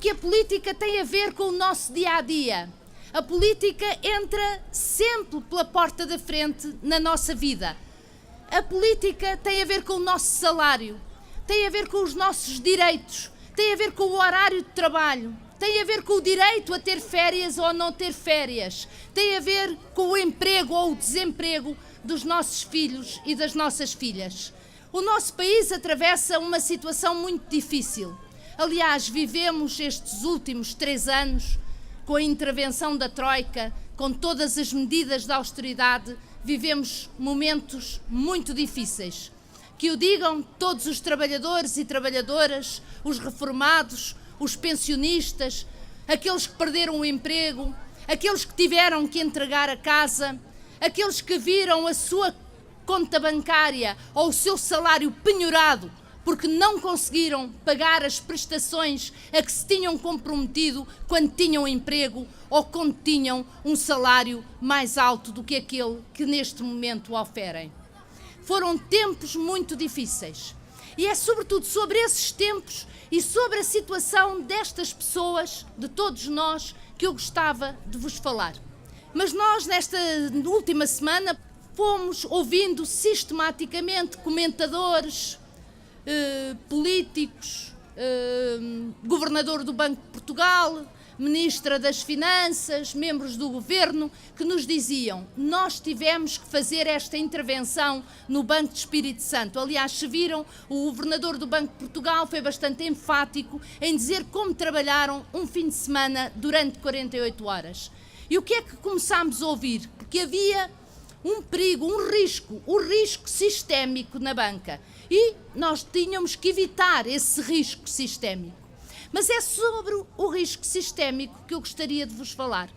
Porque a política tem a ver com o nosso dia-a-dia. A política entra sempre pela porta da frente na nossa vida. A política tem a ver com o nosso salário, tem a ver com os nossos direitos, tem a ver com o horário de trabalho, tem a ver com o direito a ter férias ou não ter férias, tem a ver com o emprego ou o desemprego dos nossos filhos e das nossas filhas. O nosso país atravessa uma situação muito difícil. Aliás, vivemos estes últimos 3 anos com a intervenção da Troika, com todas as medidas de austeridade, vivemos momentos muito difíceis. Que o digam todos os trabalhadores e trabalhadoras, os reformados, os pensionistas, aqueles que perderam o emprego, aqueles que tiveram que entregar a casa, aqueles que viram a sua conta bancária ou o seu salário penhorado porque não conseguiram pagar as prestações a que se tinham comprometido quando tinham emprego ou quando tinham um salário mais alto do que aquele que neste momento oferem. Foram tempos muito difíceis e é sobretudo sobre esses tempos e sobre a situação destas pessoas, de todos nós, que eu gostava de vos falar. Mas nós, nesta última semana, fomos ouvindo sistematicamente comentadores, políticos, governador do Banco de Portugal, ministra das Finanças, membros do governo, que nos diziam: nós tivemos que fazer esta intervenção no Banco de Espírito Santo. Aliás, se viram, o governador do Banco de Portugal foi bastante enfático em dizer como trabalharam um fim de semana durante 48 horas. E o que é que começámos a ouvir? Porque havia um perigo, um risco, o risco sistémico na banca. E nós tínhamos que evitar esse risco sistémico. Mas é sobre o risco sistémico que eu gostaria de vos falar.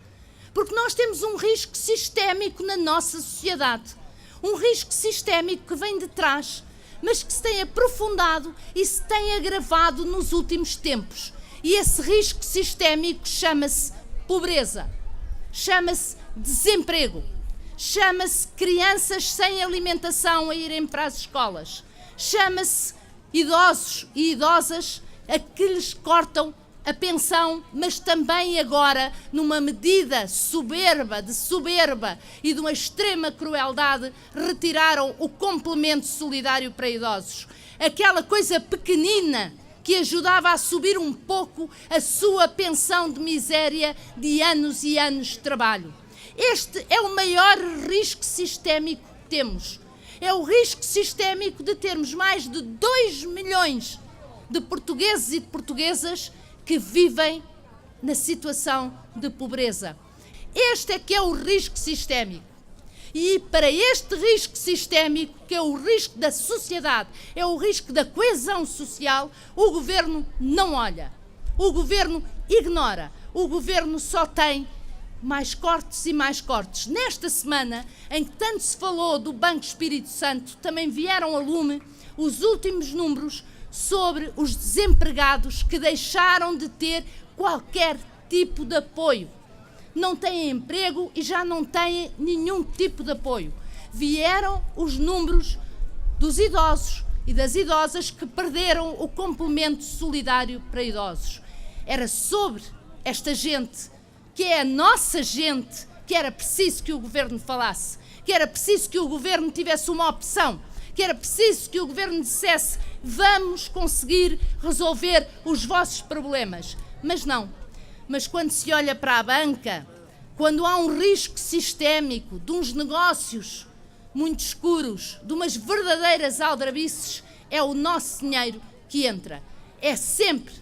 Porque nós temos um risco sistémico na nossa sociedade. Um risco sistémico que vem de trás, mas que se tem aprofundado e se tem agravado nos últimos tempos. E esse risco sistémico chama-se pobreza, chama-se desemprego, chama-se crianças sem alimentação a irem para as escolas, chama-se idosos e idosas a que lhes cortam a pensão, mas também agora, numa medida soberba e de uma extrema crueldade, retiraram o complemento solidário para idosos. Aquela coisa pequenina que ajudava a subir um pouco a sua pensão de miséria de anos e anos de trabalho. Este é o maior risco sistémico que temos. É o risco sistémico de termos mais de 2 milhões de portugueses e de portuguesas que vivem na situação de pobreza. Este é que é o risco sistémico. E para este risco sistémico, que é o risco da sociedade, é o risco da coesão social, o governo não olha. O governo ignora. O governo só tem mais cortes e mais cortes. Nesta semana, em que tanto se falou do Banco Espírito Santo, também vieram a lume os últimos números sobre os desempregados que deixaram de ter qualquer tipo de apoio. Não têm emprego e já não têm nenhum tipo de apoio. Vieram os números dos idosos e das idosas que perderam o complemento solidário para idosos. Era sobre esta gente, que é a nossa gente, que era preciso que o governo falasse, que era preciso que o governo tivesse uma opção, que era preciso que o governo dissesse: vamos conseguir resolver os vossos problemas. Mas não. Mas quando se olha para a banca, quando há um risco sistémico de uns negócios muito escuros, de umas verdadeiras aldrabices, é o nosso dinheiro que entra. É sempre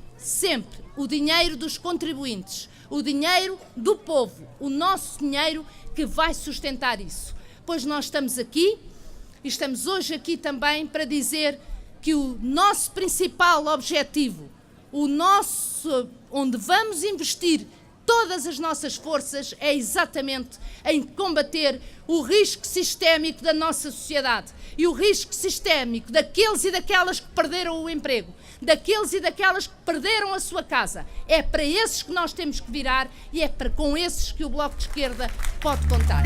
o dinheiro dos contribuintes, o dinheiro do povo, o nosso dinheiro que vai sustentar isso. Pois nós estamos aqui, e estamos hoje aqui também para dizer que o nosso principal objetivo, onde vamos investir todas as nossas forças, é exatamente em combater o risco sistémico da nossa sociedade e o risco sistémico daqueles e daquelas que perderam o emprego, daqueles e daquelas que perderam a sua casa. É para esses que nós temos que virar e é com esses que o Bloco de Esquerda pode contar.